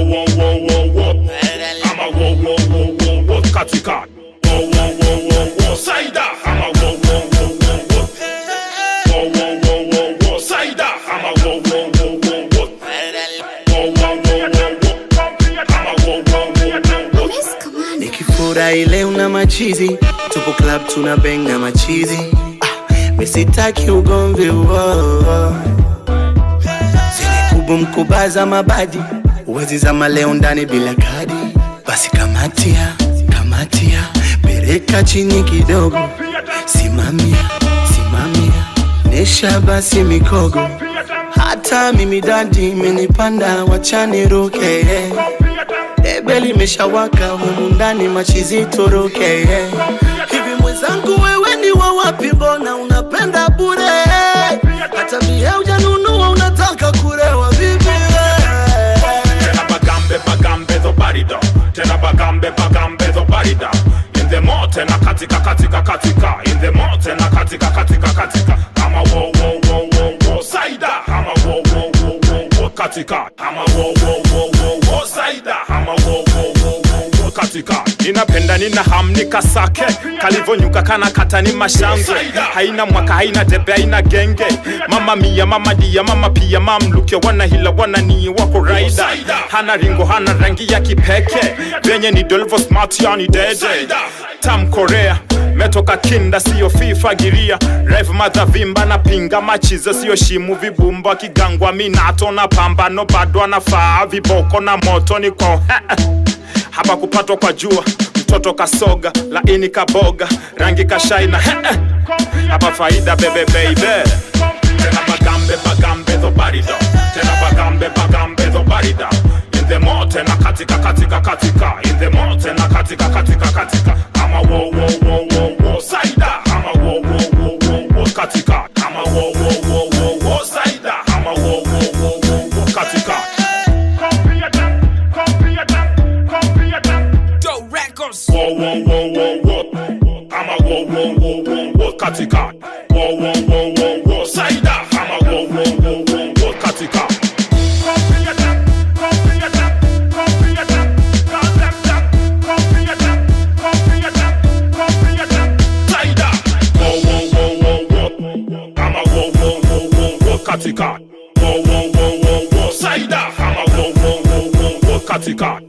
wo wo wo wo. I'm a wo wo wo wo wo. Katika. Wo wo wo wo wo. Saida. I'm a wo wo wo wo wo. Wo wo wo wo wo. Saida. I'm a wo wo wo wo wo. Wo wo wo wo wo. I'm a wo wo wo wo wo. Nikifurahi leo na machizi, tupo club tuna bang na machizi. Mesitaki ugomvi wao. Zile mkubaza mabadi, uwezi zama leo ndani bila kadi. Basi kamatia, kamatia, pereka chini kidogo. Simamia, simamia, nesha basi mikogo. Hata mimi dadi imenipanda wachani ruke. Ebeli meshawaka humu ndani machizi toroke. Hivi mwenzangu wewe ni wa wapi, mbona unapenda bure? Hata bia hujanunua unataka kurewa vipi? Tena bagambe bagambe zo barida. Tena bagambe bagambe zo barida. In the mall tena katika katika katika. In the mall tena katika katika katika. I'm a wo wo wo wo wo. Saida. I'm a wo wo wo wo wo. Katika. I'm a wo wo wo wo wo. Saida. I'm a wo wo wo wo wo. Katika. Ninapenda nina hamni kasake. Kalivonyuka kana katani mashangwe. Haina mwaka haina debe haina genge. Mama mia mama dia mama pia mamlukia. Wana hila wana ni wako raida. Hana ringo hana rangi ya kipeke. Venye ni dolvo smart yani deje. Tam Korea metoka kinda siyo FIFA giria. Rev madhavimba na pinga machiza siyo shimu vibumba kigangwa minato na pambano bado anafaa viboko na moto niko hapa kupatwa kwa jua. Mtoto kasoga, laini kaboga, rangi kashaina. Hapa faida bebe baby. Tena bagambe bagambe zo barida. Tena bagambe bagambe zo barida. In the mall tena katika katika katika. In the mall tena katika katika katika. I'm a wo wo wo wo wo. Saida. I'm a wo wo wo wo wo. Katika. I'm a wo wo wo wo wo. Saida. I'm a wo wo wo wo wo. Katika. Wo wo wo wo wo. I'm a wo wo wo wo wo. Katika. Wo wo wo wo wo. Saida. I'm a wo wo wo wo wo. Katika. Saida. Wo wo wo wo wo. I'm a wo wo wo wo wo. Katika. Wo wo wo wo wo. Saida. I'm a wo wo wo wo wo. Katika.